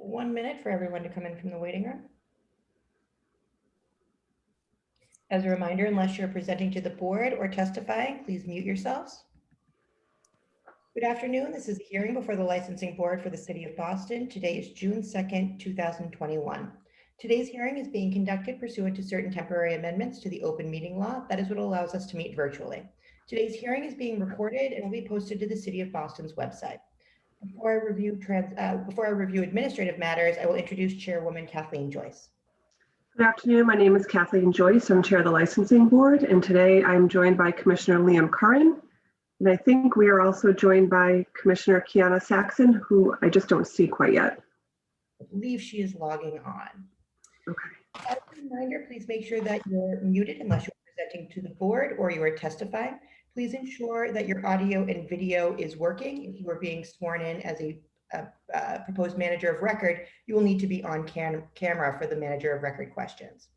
1 minute for everyone to come in from the waiting room. As a reminder, unless you're presenting to the board or testifying, please mute yourselves. Good afternoon. This is a hearing before the Licensing Board for the City of Boston. Today is June 2nd, 2021. Today's hearing is being conducted pursuant to certain temporary amendments to the open meeting law. That is what allows us to meet virtually. Today's hearing is being recorded and will be posted to the City of Boston's website. Before I review administrative matters, I will introduce Chairwoman Kathleen Joyce. Good afternoon. My name is Kathleen Joyce. I'm Chair of the Licensing Board, and today I'm joined by Commissioner Liam Curran. And I think we are also joined by Commissioner Kiana Saxon, who I just don't see quite yet. I believe she is logging on. Okay. As a reminder, please make sure that you're muted unless you're presenting to the board or you are testifying. Please ensure that your audio and video is working. If you are being sworn in as a proposed manager of record, you will need to be on camera for the manager of record questions.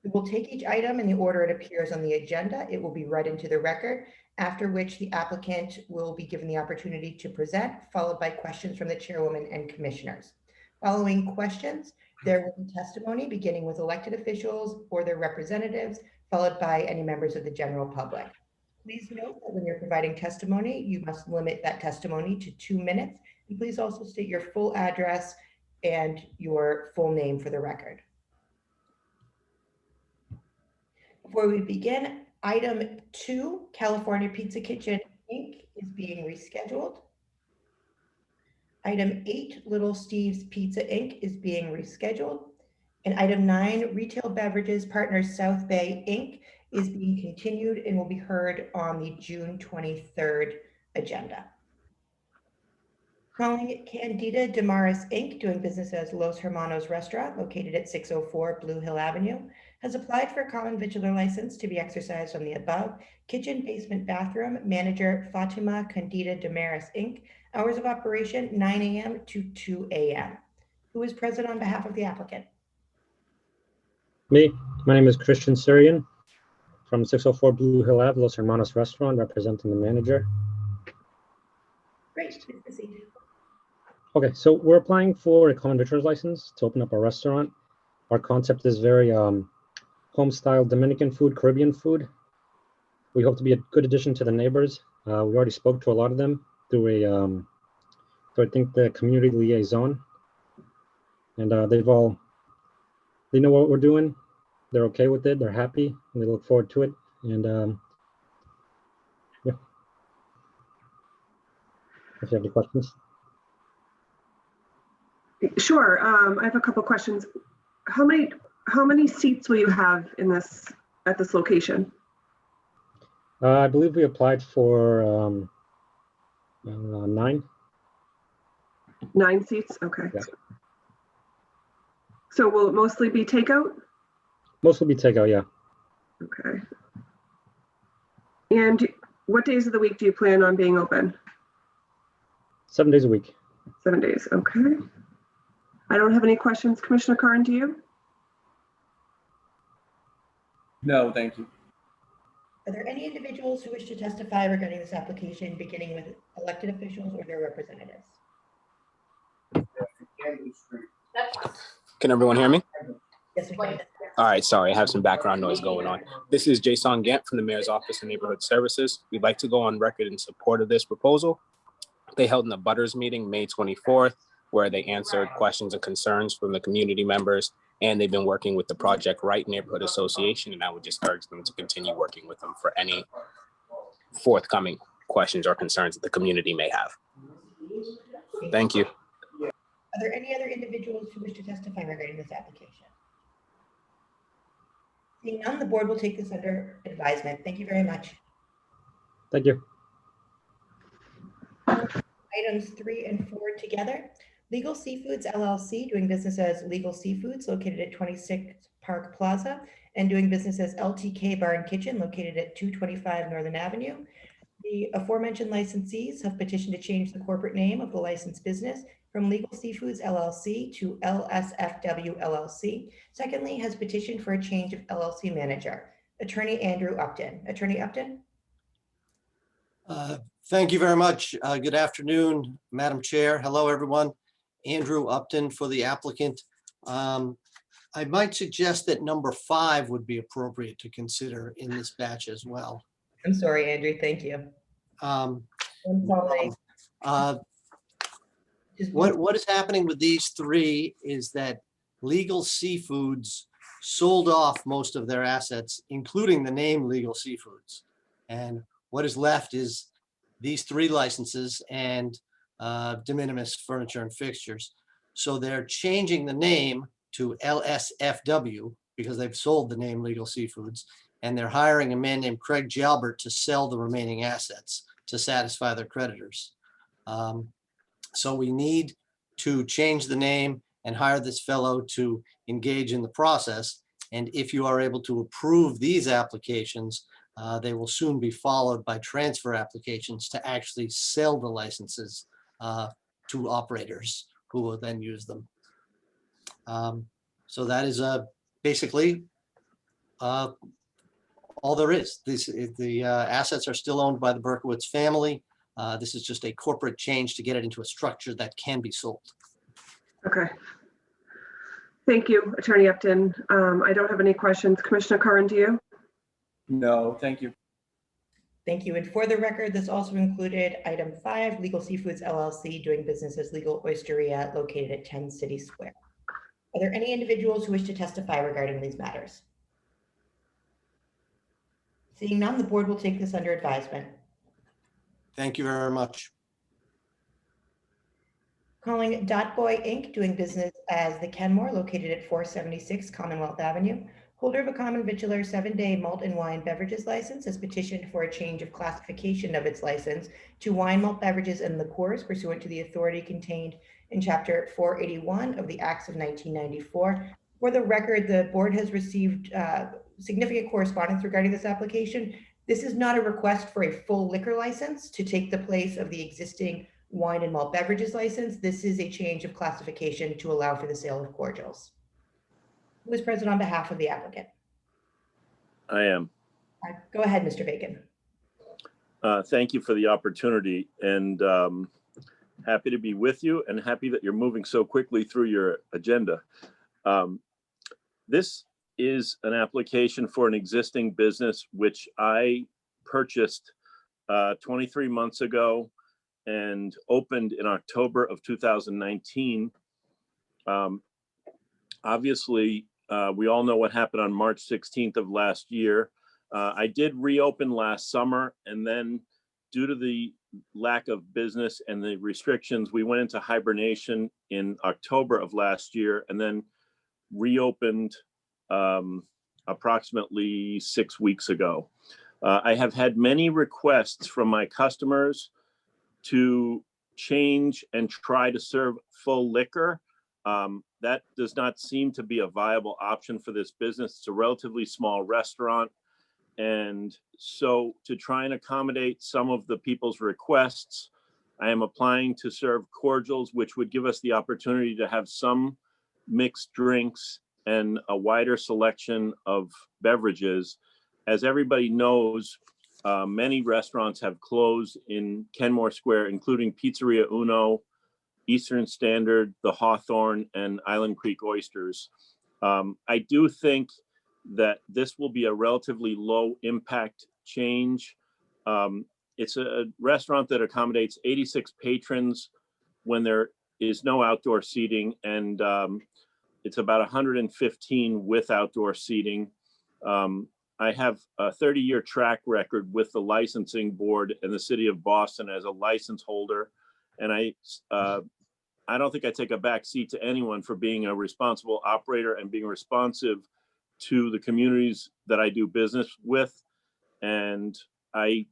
We will take each item in the order it appears on the agenda. It will be read into the record, after which the applicant will be given the opportunity to present, followed by questions from the chairwoman and commissioners. Following questions, there will be testimony beginning with elected officials or their representatives, followed by any members of the general public. Please note that when you're providing testimony, you must limit that testimony to 2 minutes. And please also state your full address and your full name for the record. Before we begin, item 2, California Pizza Kitchen, Inc. is being rescheduled. Item 8, Little Steve's Pizza, Inc. is being rescheduled. And item 9, Retail Beverages Partners South Bay, Inc. is being continued and will be heard on the June 23rd agenda. Calling it Candida Damaris, Inc., doing business as Los Hermanos Restaurant, located at 604 Blue Hill Avenue, has applied for a common vitular license to be exercised on the above kitchen, basement, bathroom. Manager Fatima Candida Damaris, Inc. Hours of operation 9 a.m. to 2 a.m. Who is present on behalf of the applicant? Me. My name is Christian Syrian from 604 Blue Hill Ave, Los Hermanos Restaurant, representing the manager. Great, please proceed. Okay, so we're applying for a common victuals license to open up a restaurant. Our concept is very home-style Dominican food, Caribbean food. We hope to be a good addition to the neighbors. We already spoke to a lot of them through I think the community liaison, and they know what we're doing. They're okay with it. They're happy, and they look forward to it. And yeah. If you have any questions. Sure. I have a couple questions. How many seats will you have at this location? I believe we applied for 9. 9 seats. Okay. Yeah. So will it mostly be takeout? Mostly be takeout, yeah. Okay. And what days of the week do you plan on being open? 7 days a week. 7 days. Okay. I don't have any questions. Commissioner Curran, do you? No, thank you. Are there any individuals who wish to testify regarding this application, beginning with elected officials or their representatives? Can everyone hear me? Yes, we can. All right, sorry, I have some background noise going on. This is Jason Gant from the Mayor's Office of Neighborhood Services. We'd like to go on record in support of this proposal. They held an abutters meeting May 24th, where they answered questions and concerns from the community members, and they've been working with the Project Right Neighborhood Association, and I would just urge them to continue working with them for any forthcoming questions or concerns that the community may have. Thank you. Are there any other individuals who wish to testify regarding this application? Seeing none, the board will take this under advisement. Thank you very much. Thank you. Items 3 and 4 together. Legal Seafoods LLC, doing business as Legal Seafoods, located at 26 Park Plaza, and doing business as LTK Bar and Kitchen, located at 225 Northern Avenue. The aforementioned licensees have petitioned to change the corporate name of the licensed business from Legal Seafoods LLC to LSFW LLC. Secondly, has petitioned for a change of LLC manager. Attorney Andrew Upton. Attorney Upton. Thank you very much. Good afternoon, Madam Chair. Hello, everyone. Andrew Upton for the applicant. I might suggest that number 5 would be appropriate to consider in this batch as well. I'm sorry, Andrew. Thank you. Um, Consolidate. Just one- What is happening with these 3 is that Legal Seafoods sold off most of their assets, including the name Legal Seafoods. And what is left is these 3 licenses and de minimis furniture and fixtures. So they're changing the name to LSFW because they've sold the name Legal Seafoods, and they're hiring a man named Craig Jalbert to sell the remaining assets to satisfy their creditors. So we need to change the name and hire this fellow to engage in the process. And if you are able to approve these applications, they will soon be followed by transfer applications to actually sell the licenses to operators who will then use them. So that is basically all there is. The assets are still owned by the Berkowitz family. This is just a corporate change to get it into a structure that can be sold. Okay. Thank you, Attorney Upton. I don't have any questions. Commissioner Curran, do you? No, thank you. Thank you. And for the record, this also included item 5, Legal Seafoods LLC doing business as Legal Oysteria located at 10 City Square. Are there any individuals who wish to testify regarding these matters? Seeing none, the board will take this under advisement. Thank you very much. Calling Dot Boy Inc., doing business as the Kenmore, located at 476 Commonwealth Avenue. Holder of a common vitular 7-day malt and wine beverages license has petitioned for a change of classification of its license to wine, malt beverages, and liqueurs pursuant to the authority contained in Chapter 481 of the Acts of 1994. For the record, the board has received significant correspondence regarding this application. This is not a request for a full liquor license to take the place of the existing wine and malt beverages license. This is a change of classification to allow for the sale of cordials. Who is present on behalf of the applicant? I am. Go ahead, Mr. Bacon. Thank you for the opportunity, and happy to be with you, and happy that you're moving so quickly through your agenda. This is an application for an existing business which I purchased 23 months ago and opened in October of 2019. Obviously, we all know what happened on March 16th of last year. I did reopen last summer, and then due to the lack of business and the restrictions, we went into hibernation in October of last year, and then reopened approximately 6 weeks ago. I have had many requests from my customers to change and try to serve full liquor. That does not seem to be a viable option for this business. It's a relatively small restaurant. And so to try and accommodate some of the people's requests, I am applying to serve cordials, which would give us the opportunity to have some mixed drinks and a wider selection of beverages. As everybody knows, many restaurants have closed in Kenmore Square, including Pizzeria Uno, Eastern Standard, the Hawthorne, and Island Creek Oysters. I do think that this will be a relatively low impact change. It's a restaurant that accommodates 86 patrons when there is no outdoor seating, and it's about 115 with outdoor seating. I have a 30-year track record with the licensing board in the city of Boston as a license holder. And I don't think I take a back seat to anyone for being a responsible operator and being responsive to the communities that I do business with. And I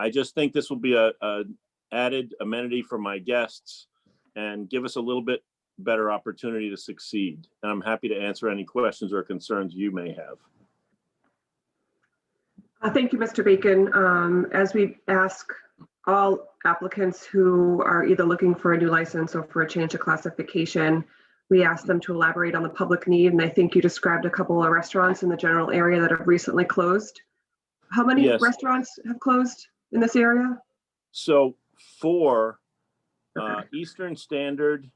just think this will be a added amenity for my guests and give us a little bit better opportunity to succeed. And I'm happy to answer any questions or concerns you may have. Thank you, Mr. Bacon. As we ask all applicants who are either looking for a new license or for a change of classification, we ask them to elaborate on the public need. And I think you described a couple of restaurants in the general area that have recently closed. How many restaurants have closed in this area? So for Eastern Standard,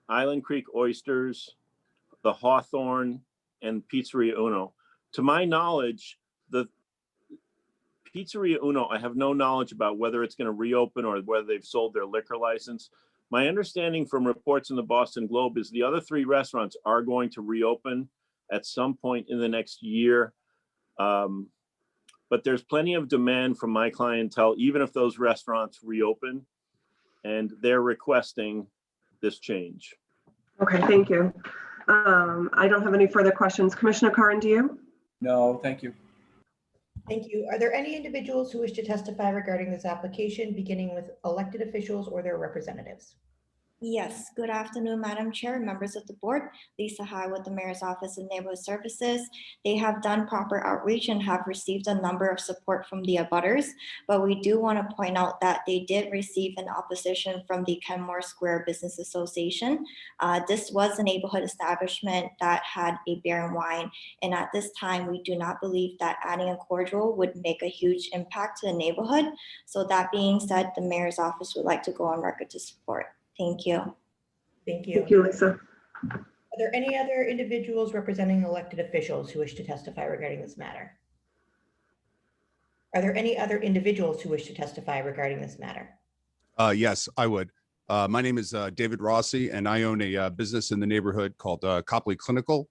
Island Creek Oysters, the Hawthorne, and Pizzeria Uno. To my knowledge, the Pizzeria Uno, I have no knowledge about whether it's going to reopen or whether they've sold their liquor license. My understanding from reports in the Boston Globe is the other 3 restaurants are going to reopen at some point in the next year. But there's plenty of demand from my clientele, even if those restaurants reopen, and they're requesting this change. Okay, thank you. I don't have any further questions. Commissioner Curran, do you? No, thank you. Thank you. Are there any individuals who wish to testify regarding this application, beginning with elected officials or their representatives? Yes, good afternoon, Madam Chair, members of the board. Lisa High with the Mayor's Office of Neighborhood Services. They have done proper outreach and have received a number of support from the abutters, but we do want to point out that they did receive an opposition from the Kenmore Square Business Association. This was a neighborhood establishment that had a beer and wine, and at this time, we do not believe that adding a cordial would make a huge impact to the neighborhood. So that being said, the Mayor's Office would like to go on record to support. Thank you. Thank Thank you. you, Lisa. Are there any other individuals representing elected officials who wish to testify regarding this matter? Are there any other individuals who wish to testify regarding this matter? Yes, I would. My name is David Rossi, and I own a business in the neighborhood called Copley Clinical.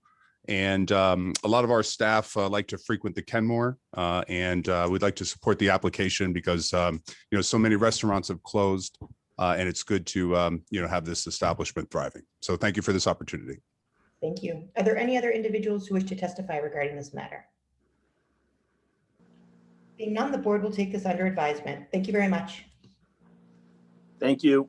And a lot of our staff like to frequent the Kenmore, and we'd like to support the application because so many restaurants have closed, and it's good to have this establishment thriving. So thank you for this opportunity. Thank you. Are there any other individuals who wish to testify regarding this matter? Being none, the board will take this under advisement. Thank you very much. Thank you.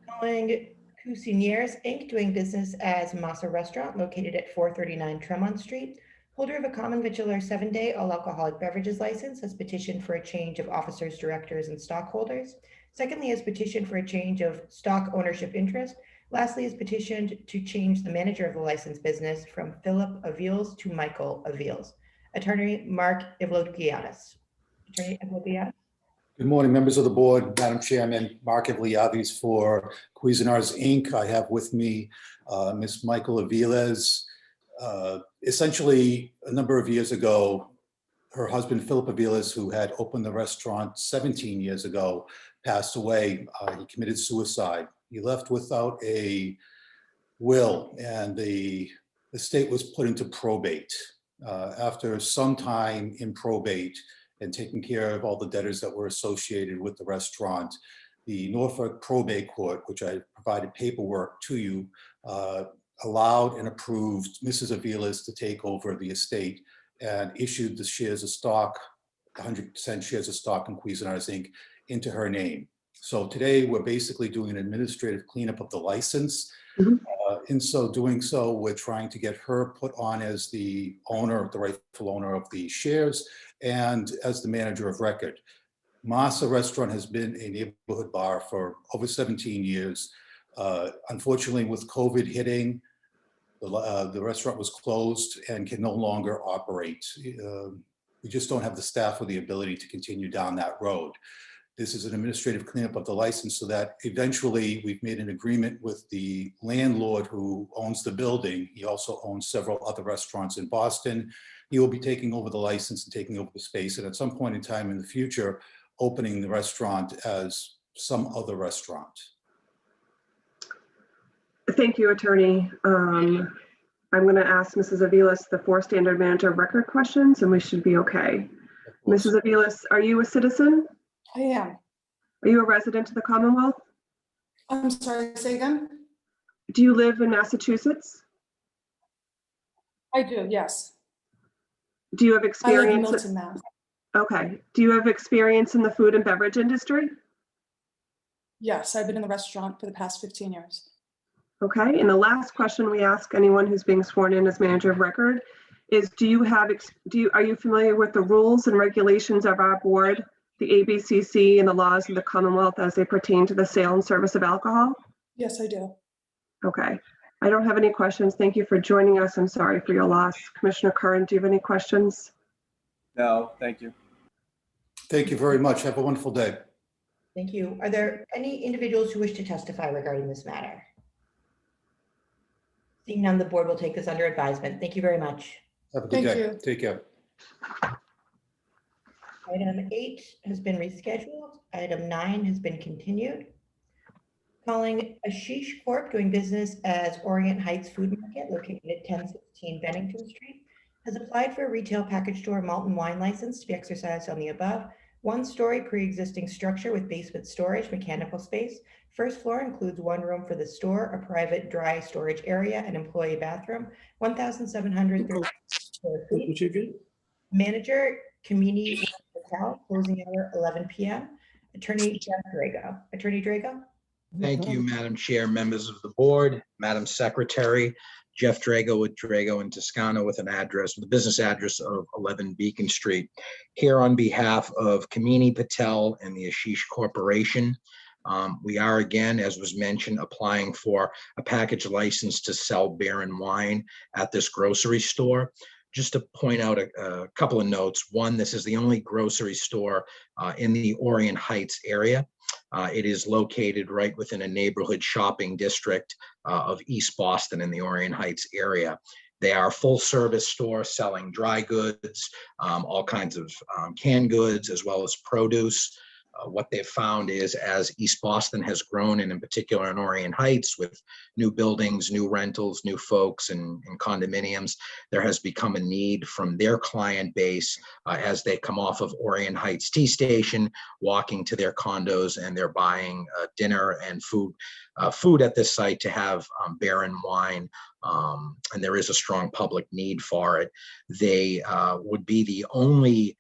Calling Cuisiniers Inc., doing business as Masa Restaurant located at 439 Tremont Street. Holder of a common vitular 7-day all alcoholic beverages license has petitioned for a change of officers, directors, and stockholders. Secondly, has petitioned for a change of stock ownership interest. Lastly, has petitioned to change the manager of the licensed business from Philip Aviles to Michael Aviles. Attorney Mark Ivlogiadis. Attorney Ivlogiadis. Good morning, members of the board, Madam Chairman, Mark Ivliavis for Cuisinarts Inc. I have with me Ms. Michael Aviles. Essentially, a number of years ago, her husband, Philip Aviles, who had opened the restaurant 17 years ago, passed away. He committed suicide. He left without a will, and the estate was put into probate. After some time in probate, and taking care of all the debtors that were associated with the restaurant, the Norfolk Probate Court, which I provided paperwork to you, allowed and approved Mrs. Aviles to take over the estate and issued the shares of stock, 100% shares of stock in Cuisinarts Inc. into her name. So today we're basically doing an administrative cleanup of the license. In so doing so, we're trying to get her put on as the owner, the rightful owner of the shares, and as the manager of record. Masa Restaurant has been a neighborhood bar for over 17 years. Unfortunately, with COVID hitting, the restaurant was closed and can no longer operate. We just don't have the staff or the ability to continue down that road. This is an administrative cleanup of the license so that eventually we've made an agreement with the landlord who owns the building. He also owns several other restaurants in Boston. He will be taking over the license and taking over the space, and at some point in time in the future, opening the restaurant as some other restaurant. Thank you, Attorney. I'm going to ask Mrs. Aviles the 4 standard manager of record questions, and we should be okay. Mrs. Aviles, are you a citizen? I am. Are you a resident of the Commonwealth? I'm sorry, say again? Do you live in Massachusetts? I do, yes. Do you have I live in experience? Milton, Mass. Okay. Do you have experience in the food and beverage industry? Yes, I've been in the restaurant for the past 15 years. Okay. And the last question we ask anyone who's being sworn in as manager of record is, are you familiar with the rules and regulations of our board, the ABCC, and the laws of the Commonwealth as they pertain to the sale and service of alcohol? Yes, I do. Okay. I don't have any questions. Thank you for joining us. I'm sorry for your loss. Commissioner Curran, do you have any questions? No, thank you. Thank you very much. Have a wonderful day. Thank you. Are there any individuals who wish to testify regarding this matter? Seeing none, the board will take this under advisement. Thank you very much. Have a good Thank day. you. Take care. Item 8 has been rescheduled. Item 9 has been continued. Calling Ashish Corp. Doing business as Orient Heights Food Market located at 1016 Bennington Street has applied for a retail package store malt and wine license to be exercised on the above. One-story pre-existing structure with basement storage, mechanical space. First floor includes one room for the store, a private dry storage area, and employee bathroom. 1,730 square feet. Manager, Kamini Patel, closing hour 11 p.m. Attorney Jeff Drago. Attorney Drago? Thank you, Madam Chair, members of the board, Madam Secretary. Jeff Drago with Drago and Toscano with the business address of 11 Beacon Street. Here on behalf of Kamini Patel and the Ashish Corporation. We are again, as was mentioned, applying for a package license to sell beer and wine at this grocery store. Just to point out a couple of notes. One, this is the only grocery store in the Orient Heights area. It is located right within a neighborhood shopping district of East Boston in the Orient Heights area. They are a full service store selling dry goods, all kinds of canned goods, as well as produce. What they've found is as East Boston has grown, and in particular in Orient Heights with new buildings, new rentals, new folks and condominiums, there has become a need from their client base as they come off of Orient Heights T Station, walking to their condos, and they're buying dinner and food at this site to have beer and wine. And there is a strong public need for it. They would be the only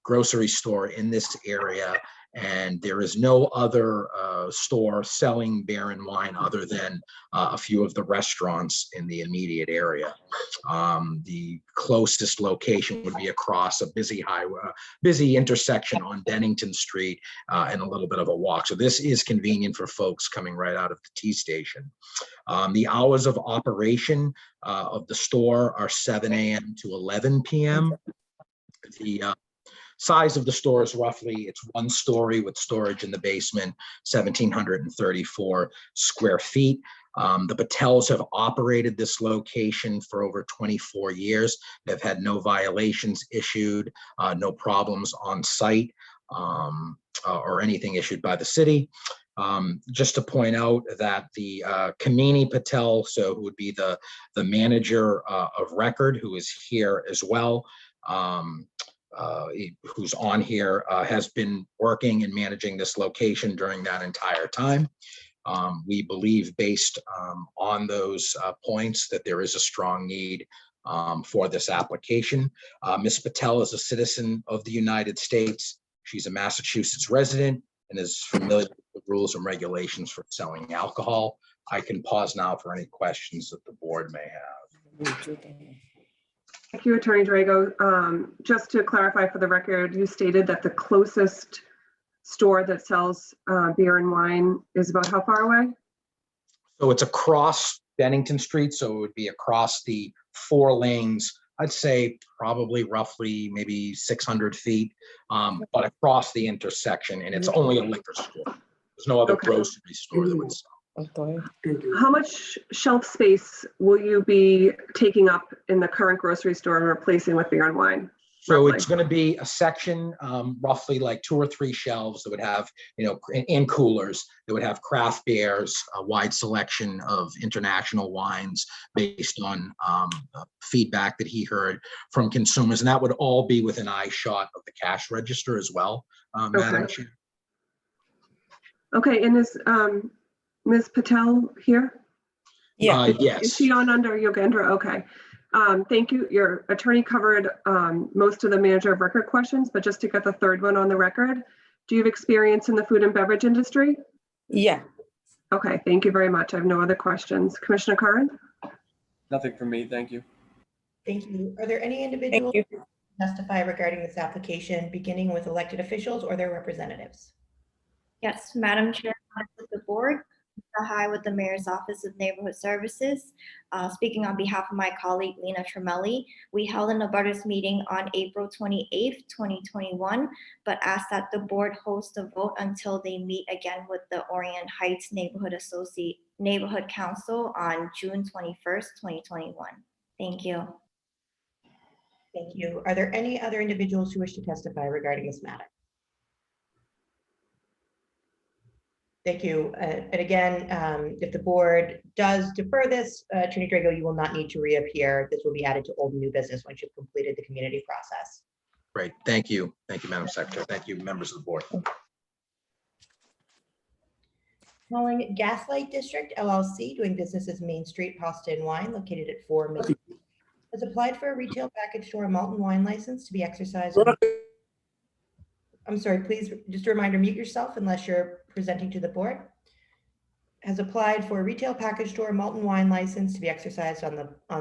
grocery store in this area, and there is no other store selling beer and wine other than a few of the restaurants in the immediate area. The closest location would be across a busy highway, busy intersection on Bennington Street, and a little bit of a walk. So this is convenient for folks coming right out of the T station. The hours of operation of the store are 7 a.m. to 11 p.m. The size of the store is roughly, it's one story with storage in the basement, 1,734 square feet. The Patels have operated this location for over 24 years. They've had no violations issued, no problems on site, or anything issued by the city. Just to point out that the Kamini Patel, so who would be the manager of record, who is here as well, who's on here, has been working and managing this location during that entire time. We believe, based on those points, that there is a strong need for this application. Ms. Patel is a citizen of the United States. She's a Massachusetts resident and is familiar with the rules and regulations for selling alcohol. I can pause now for any questions that the board may have. Thank you, Attorney Drago. Just to clarify for the record, you stated that the closest store that sells beer and wine is about how far away? So it's across Bennington Street, so it would be across the 4 lanes. I'd say probably roughly maybe 600 feet, but across the intersection, and it's only a liquor store. There's no other grocery store that would sell. How much shelf space will you be taking up in the current grocery store and replacing with beer and wine? So it's going to be a section, roughly like 2 or 3 shelves that would have, and coolers that would have craft beers, a wide selection of international wines based on feedback that he heard from consumers. And that would all be within eyeshot of the cash register as well, Madam Chair. Okay, and is Ms. Patel here? Yeah. Yes. Is she on under Yogendra? Okay. Thank you. Your attorney covered most of the manager of record questions, but just to get the third one on the record, do you have experience in the food and beverage industry? Yeah. Okay, thank you very much. I have no other questions. Commissioner Curran? Nothing from me, thank you. Thank you. Are there any individuals who testify regarding this application, beginning with elected officials or their representatives? Yes, Madam Chair, members of the board, Hi, with the Mayor's Office of Neighborhood Services. Speaking on behalf of my colleague Lena Tremelli, we held an abutters meeting on April 28th, 2021, but asked that the board host a vote until they meet again with the Orient Heights Neighborhood Council on June 21st, 2021. Thank you. Thank you. Are there any other individuals who wish to testify regarding this matter? Thank you. And again, if the board does defer this, Attorney Drago, you will not need to reappear. This will be added to old and new business once you've completed the community process. Great. Thank you. Thank you, Madam Secretary. Thank you, members of the board. Calling Gaslight District LLC, doing business as Main Street Pasta and Wine, located at 4 Main Street, has applied for a retail package store malt and wine license to be exercised. I'm sorry, please, just a reminder, mute yourself unless you're presenting to the board. Has applied for a retail package store malt and wine license to be exercised on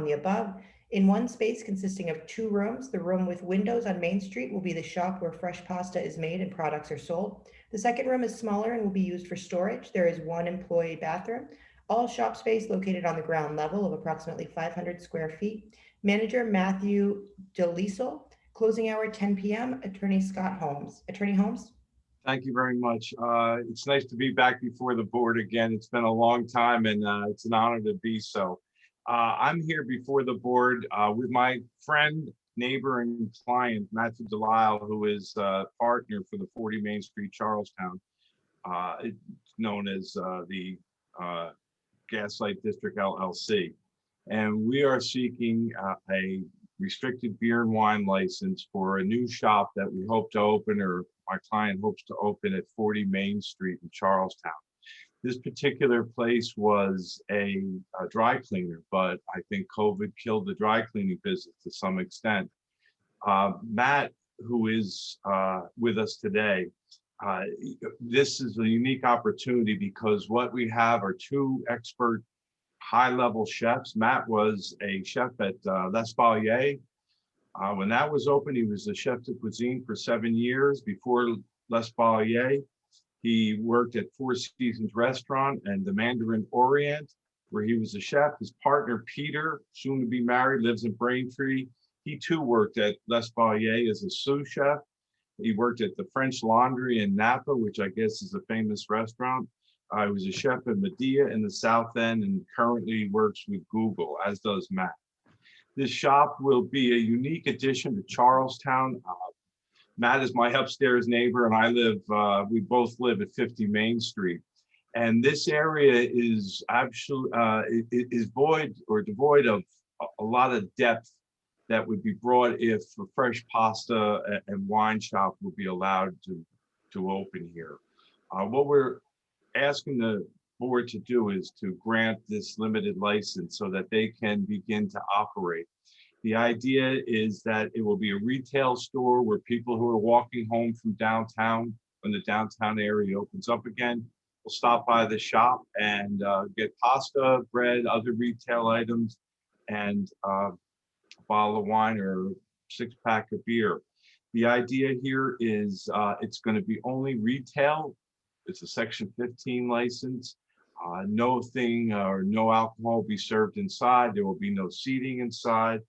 the above. In one space consisting of 2 rooms, the room with windows on Main Street will be the shop where fresh pasta is made and products are sold. The second room is smaller and will be used for storage. There is 1 employee bathroom. All shop space located on the ground level of approximately 500 square feet. Manager Matthew DeLisle. Closing hour 10 p.m. Attorney Scott Holmes. Attorney Holmes. Thank you very much. It's nice to be back before the board again. It's been a long time and it's an honor to be so. I'm here before the board with my friend, neighbor, and client, Matthew DeLisle, who is a partner for the 40 Main Street, Charlestown. It's known as the Gaslight District LLC. And we are seeking a restricted beer and wine license for a new shop that we hope to open, or my client hopes to open, at 40 Main Street in Charlestown. This particular place was a dry cleaner, but I think COVID killed the dry cleaning business to some extent. Matt, who is with us today, this is a unique opportunity because what we have are 2 expert high-level chefs. Matt was a chef at L'Espalier. When that was open, he was the chef de cuisine for 7 years. Before L'Espalier, he worked at Four Seasons Restaurant and the Mandarin Orient, where he was a chef. His partner, Peter, soon to be married, lives in Braintree. He too worked at L'Espalier as a sous chef. He worked at the French Laundry in Napa, which I guess is a famous restaurant. He was a chef at Medea in the South End and currently works with Google, as does Matt. This shop will be a unique addition to Charlestown. Matt is my upstairs neighbor, and we both live at 50 Main Street. And this area is absolutely devoid of a lot of depth that would be brought if a fresh pasta and wine shop would be allowed to open here. What we're asking the board to do is to grant this limited license so that they can begin to operate. The idea is that it will be a retail store where people who are walking home from downtown, when the downtown area opens up again, will stop by the shop and get pasta, bread, other retail items, and a bottle of wine or 6-pack of beer. The idea here is it's going to be only retail. It's a Section 15 license. No alcohol will be served inside. There will be no seating inside.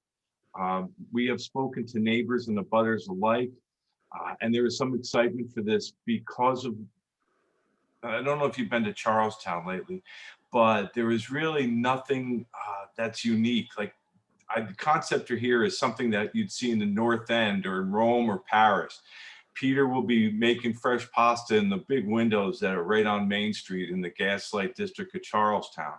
We have spoken to neighbors and abutters alike, and there is some excitement for this because of, I don't know if you've been to Charlestown lately, but there is really nothing that's unique. Like the concept here is something that you'd see in the North End or in Rome or Paris. Peter will be making fresh pasta in the big windows that are right on Main Street in the Gaslight District of Charlestown.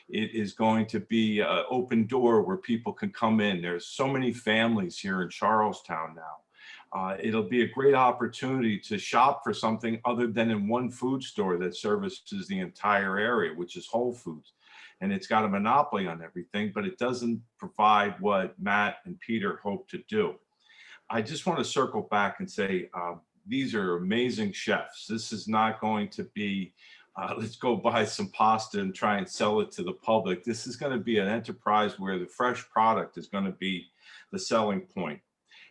It is going to be an open door where people can come in. There's so many families here in Charlestown now. It'll be a great opportunity to shop for something other than in one food store that services the entire area, which is Whole Foods. And it's got a monopoly on everything, but it doesn't provide what Matt and Peter hope to do. I just want to circle back and say, these are amazing chefs. This is not going to be, let's go buy some pasta and try and sell it to the public. This is going to be an enterprise where the fresh product is going to be the selling point.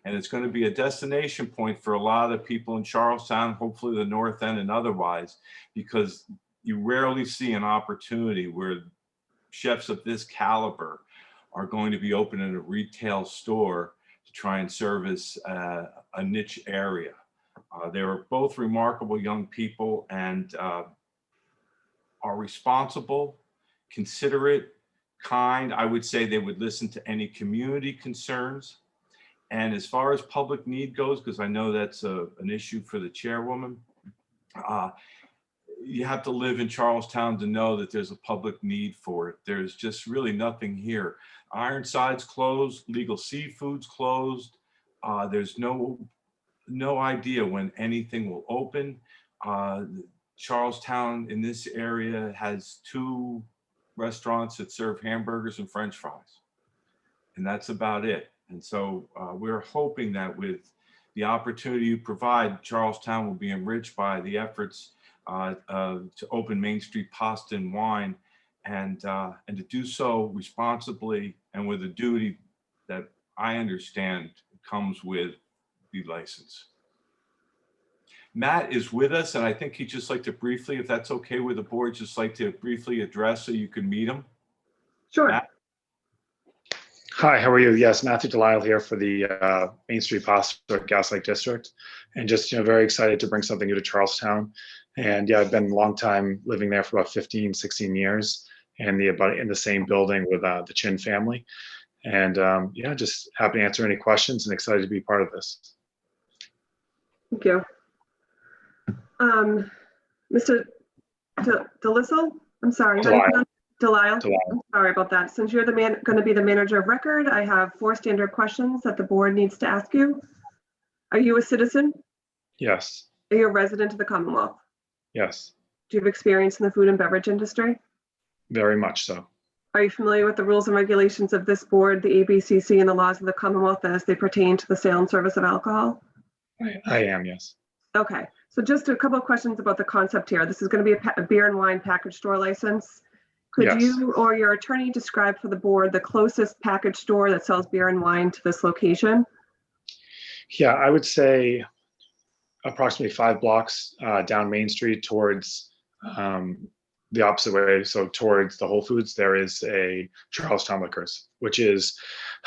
And it's going to be a destination point for a lot of people in Charlestown, hopefully the North End and otherwise, because you rarely see an opportunity where chefs of this caliber are going to be open in a retail store to try and service a niche area. They were both remarkable young people and are responsible, considerate, kind. I would say they would listen to any community concerns. And as far as public need goes, because I know that's an issue for the chairwoman, you have to live in Charlestown to know that there's a public need for it. There's just really nothing here. Ironside's closed, Legal Seafood's closed. There's no idea when anything will open. Charlestown in this area has 2 restaurants that serve hamburgers and French fries, and that's about it. And so we're hoping that with the opportunity you provide, Charlestown will be enriched by the efforts to open Main Street Pasta and Wine, and to do so responsibly and with a duty that I understand comes with the license. Matt is with us, and I think he'd just like to briefly, if that's okay with the board, just like to briefly address so you can meet him. Sure. Matt? Hi, how are you? Yes, Matthew Delisle here for the Main Street Pasta Gaslight District, and just very excited to bring something new to Charlestown. And yeah, I've been a long time living there for about 15, 16 years, and in the same building with the Chin family. And yeah, just happy to answer any questions and excited to be part of this. Thank you. Mr. Delisle, I'm sorry. How do you pronounce Delisle? I'm sorry about that. Since you're going to be the manager of record, I have 4 standard questions that the board needs to ask you. Are you a citizen? Yes. Are you a resident of the Commonwealth? Yes. Do you have experience in the food and beverage industry? Very much so. Are you familiar with the rules and regulations of this board, the ABCC, and the laws of the Commonwealth as they pertain to the sale and service of alcohol? I am, yes. Okay, so just a couple of questions about the concept here. This is going to be a beer and wine package store license. Could Yes. you or your attorney describe for the board the closest package store that sells beer and wine to this location? Yeah, I would say approximately 5 blocks down Main Street towards the opposite way. So towards the Whole Foods, there is a Charlestown Liquors, which is,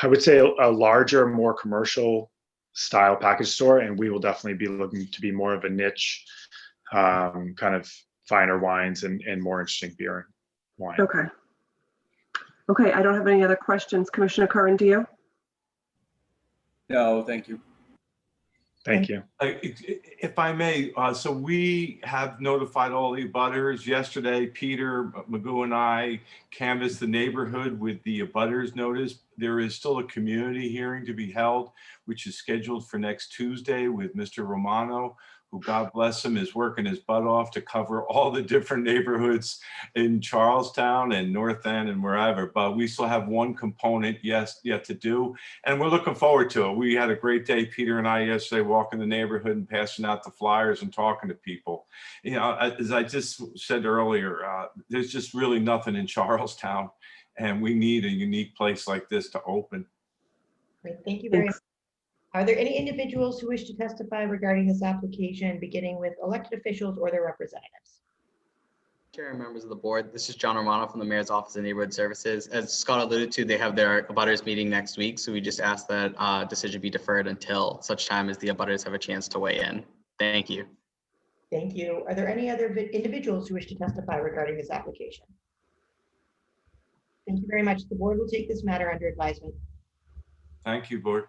I would say, a larger, more commercial style package store. And we will definitely be looking to be more of a niche, kind of finer wines and more interesting beer and wine. Okay. Okay, I don't have any other questions. Commissioner Curran, do you? No, thank you. Thank you. If I may, so we have notified all the abutters. Yesterday, Peter Magoo and I canvassed the neighborhood with the abutters notice. There is still a community hearing to be held, which is scheduled for next Tuesday with Mr. Romano, who, God bless him, is working his butt off to cover all the different neighborhoods in Charlestown and North End and wherever. But we still have one component yet to do, and we're looking forward to it. We had a great day, Peter and I, yesterday, walking the neighborhood and passing out the flyers and talking to people. You know, as I just said earlier, there's just really nothing in Charlestown, and we need a unique place like this to open. Great, thank you very much. Are there any individuals who wish to testify regarding this application, beginning with elected officials or their representatives? Chair and members of the board, this is John Romano from the Mayor's Office of Neighborhood Services. As Scott alluded to, they have their abutters meeting next week, so we just ask that decision be deferred until such time as the abutters have a chance to weigh in. Thank you. Thank you. Are there any other individuals who wish to testify regarding this application? Thank you very much. The board will take this matter under advisement. Thank you, board.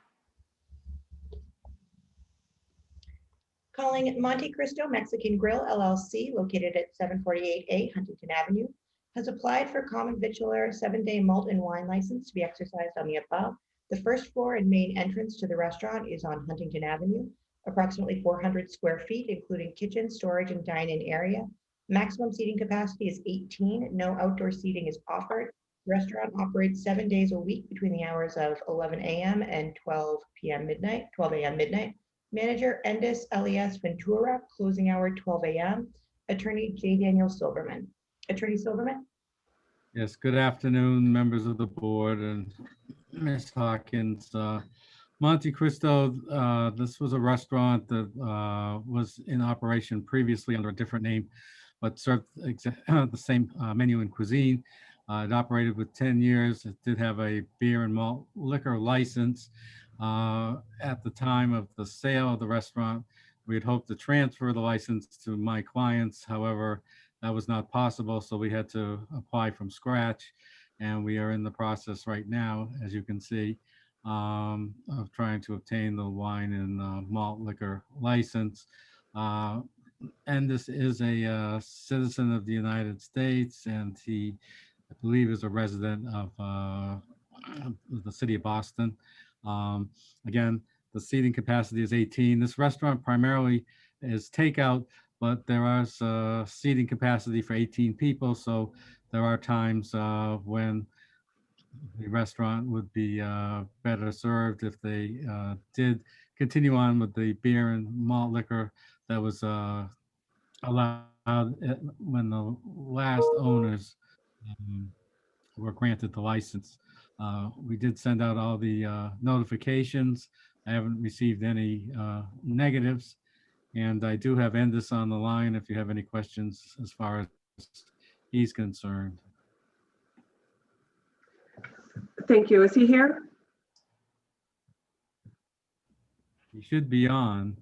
Calling Monte Cristo Mexican Grill LLC, located at 748A Huntington Avenue, has applied for common vitular 7-day malt and wine license to be exercised on the above. The first floor and main entrance to the restaurant is on Huntington Avenue, approximately 400 square feet, including kitchen, storage, and dine-in area. Maximum seating capacity is 18. No outdoor seating is offered. The restaurant operates 7 days a week between the hours of 11 a.m. and 12 a.m. midnight. Manager Endis Elias Ventura, closing hour 12 a.m. Attorney J. Daniel Silverman. Attorney Silverman? Yes, good afternoon, members of the board and Ms. Hawkins. Monte Cristo, this was a restaurant that was in operation previously under a different name but served the same menu and cuisine. It operated with 10 years. It did have a beer and malt liquor license. At the time of the sale of the restaurant, we had hoped to transfer the license to my clients. However, that was not possible, so we had to apply from scratch. And we are in the process right now, as you can see, of trying to obtain the wine and malt liquor license. And this is a citizen of the United States, and he, I believe, is a resident of the city of Boston. Again, the seating capacity is 18. This restaurant primarily is takeout, but there is seating capacity for 18 people. So there are times when the restaurant would be better served if they did continue on with the beer and malt liquor that was allowed when the last owners were granted the license. We did send out all the notifications. I haven't received any negatives. And I do have Endis on the line if you have any questions as far as he's concerned. Thank you. Is he here? He should be on.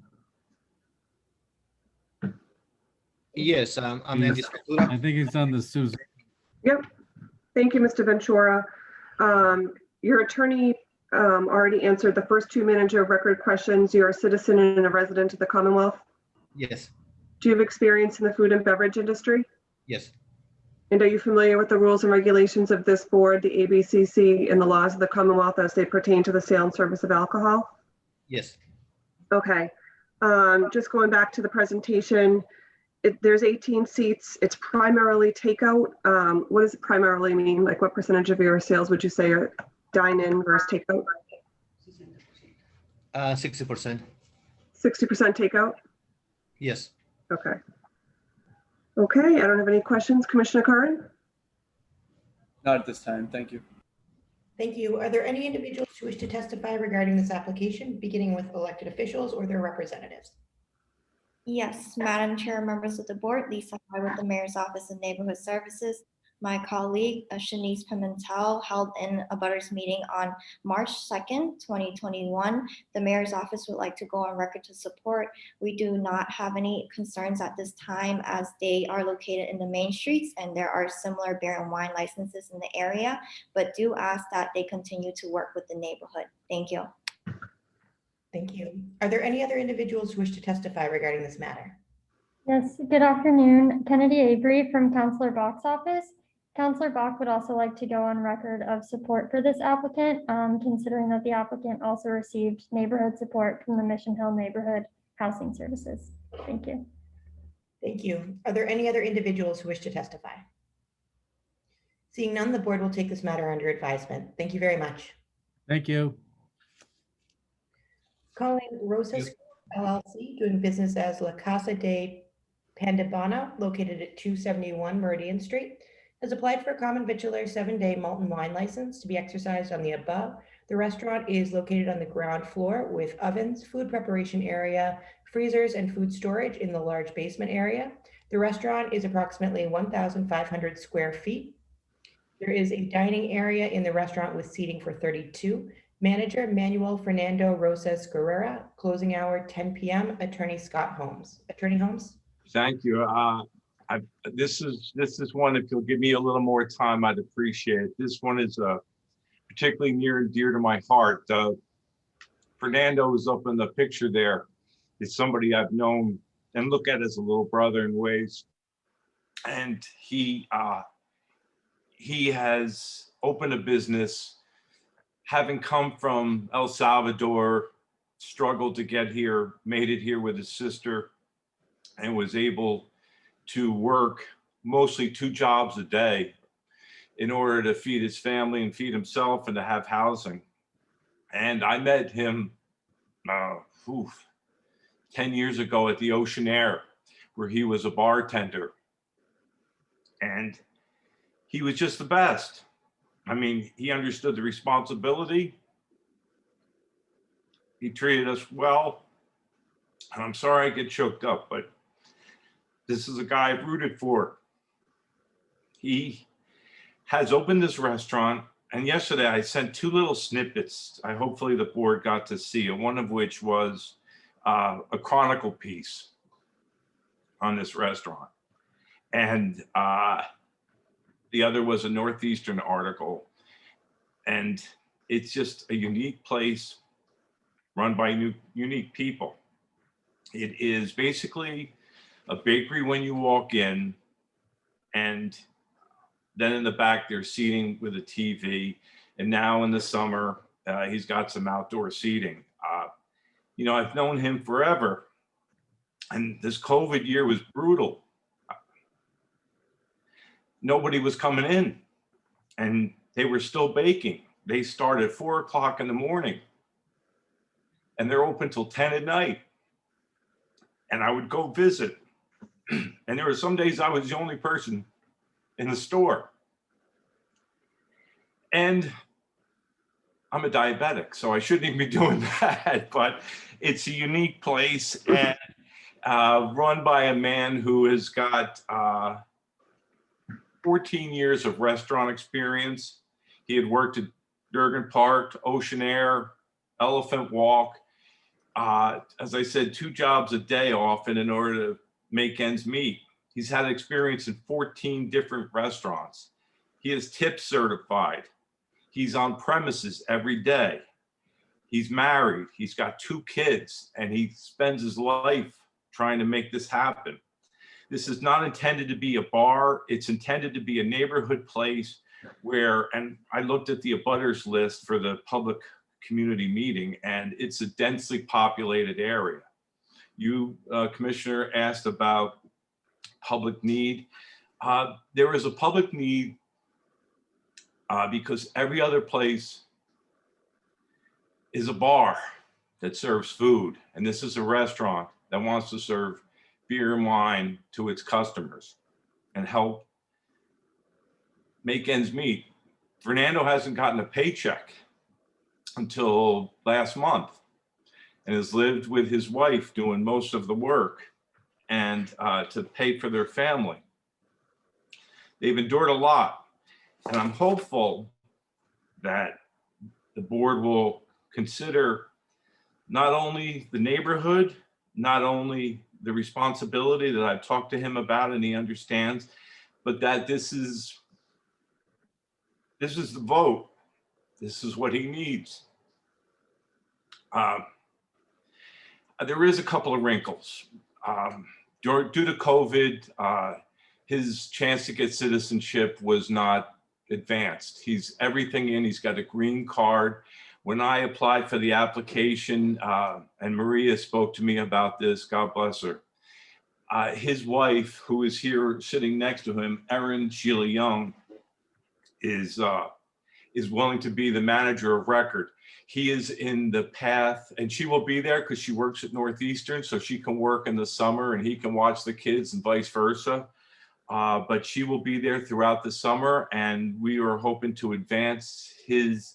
Yes, I'm Andy He's- Scaputo. I think it's on the Susan. Yep. Thank you, Mr. Ventura. Your attorney already answered the first two manager of record questions. You're a citizen and a resident of the Commonwealth. Yes, Do you have experience in the food and beverage industry? yes, And are you familiar with the rules and regulations of this board, the ABCC, and the laws of the Commonwealth as they pertain to the sale and service of alcohol? yes. Okay. Just going back to the presentation, there's 18 seats. It's primarily takeout. What does it primarily mean? Like what percentage of your sales would you say are dine-in versus takeout? 60%. 60% takeout? Yes. Okay. Okay, I don't have any questions. Commissioner Curran? Not at this time. Thank you. Thank you. Are there any individuals who wish to testify regarding this application, beginning with elected officials or their representatives? Yes, Madam Chair, members of the board, Lisa High with the Mayor's Office of Neighborhood Services. My colleague, Shanice Pimentel, held in a butters meeting on March 2nd, 2021. The Mayor's Office would like to go on record to support. We do not have any concerns at this time as they are located in the main streets and there are similar beer and wine licenses in the area, but do ask that they continue to work with the neighborhood. Thank you. Thank you. Are there any other individuals who wish to testify regarding this matter? Yes, good afternoon. Kennedy Avery from Councillor Bach's office. Councillor Bach would also like to go on record of support for this applicant, considering that the applicant also received neighborhood support from the Mission Hill Neighborhood Housing Services. Thank you. Thank you. Are there any other individuals who wish to testify? Seeing none, the board will take this matter under advisement. Thank you very much. Thank you. Calling Rosas LLC, doing business as La Casa de Pandabana, located at 271 Meridian Street, has applied for a common vitular 7-day malt and wine license to be exercised on the above. The restaurant is located on the ground floor with ovens, food preparation area, freezers, and food storage in the large basement area. The restaurant is approximately 1,500 square feet. There is a dining area in the restaurant with seating for 32. Manager Manuel Fernando Rosas Guerrera, closing hour 10 p.m. Attorney Scott Holmes. Attorney Holmes? Thank you. This is one, if you'll give me a little more time, I'd appreciate it. This one is particularly near and dear to my heart. Fernando is up in the picture there. It's somebody I've known and look at as a little brother in ways. And he has opened a business, having come from El Salvador, struggled to get here, made it here with his sister, and was able to work mostly 2 jobs a day in order to feed his family and feed himself and to have housing. And I met him 10 years ago at the Ocean Air, where he was a bartender. And he was just the best. I mean, he understood the responsibility. He treated us well. And I'm sorry I get choked up, but This is a guy I've rooted for. He has opened this restaurant, and yesterday I sent 2 little snippets. Hopefully the board got to see, one of which was a chronicle piece on this restaurant. And the other was a Northeastern article. And it's just a unique place run by unique people. It is basically a bakery when you walk in, and then in the back there's seating with a TV. And now in the summer, he's got some outdoor seating. You know, I've known him forever, and this COVID year was brutal. Nobody was coming in, and they were still baking. They start at 4 o'clock in the morning, and they're open till 10 at night. And I would go visit, and there were some days I was the only person in the store. And I'm a diabetic, so I shouldn't even be doing that, but it's a unique place, and run by a man who has got 14 years of restaurant experience. He had worked at Durgan Park, Ocean Air, Elephant Walk. As I said, 2 jobs a day often in order to make ends meet. He's had experience in 14 different restaurants. He is tip certified. He's on premises every day. He's married. He's got 2 kids, and he spends his life trying to make this happen. This is not intended to be a bar. It's intended to be a neighborhood place where, and I looked at the abutters list for the public community meeting, and it's a densely populated area. You, Commissioner, asked about public need. There is a public need because every other place is a bar that serves food, and this is a restaurant that wants to serve beer and wine to its customers and help make ends meet. Fernando hasn't gotten a paycheck until last month and has lived with his wife doing most of the work and to pay for their family. They've endured a lot, and I'm hopeful that the board will consider not only the neighborhood, not only the responsibility that I've talked to him about and he understands, but that this is the vote. This is what he needs. There is a couple of wrinkles. Due to COVID, his chance to get citizenship was not advanced. He's everything in, he's got a green card. When I applied for the application, and Maria spoke to me about this, God bless her, his wife, who is here sitting next to him, Erin Sheila Young, is willing to be the manager of record. He is in the path, and she will be there because she works at Northeastern, so she can work in the summer and he can watch the kids and vice versa. But she will be there throughout the summer, and we are hoping to advance his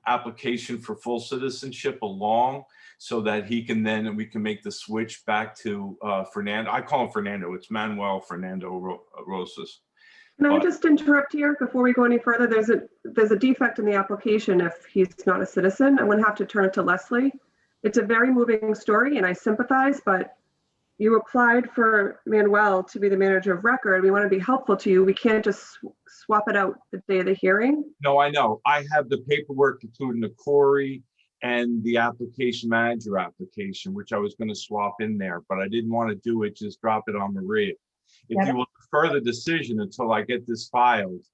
application for full citizenship along so that he can then, we can make the switch back to Fernando. I call him Fernando. It's Manuel Fernando Rosas. Can I just interrupt here before we go any further? There's a defect in the application if he's not a citizen. I'm going to have to turn it to Leslie. It's a very moving story, and I sympathize, but you applied for Manuel to be the manager of record. We want to be helpful to you. We can't just swap it out the day of the hearing. No, I know. I have the paperwork, including the Corey and the application manager application, which I was going to swap in there, but I didn't want to do it. Just drop it on Maria. If you will defer the decision until I get this filed,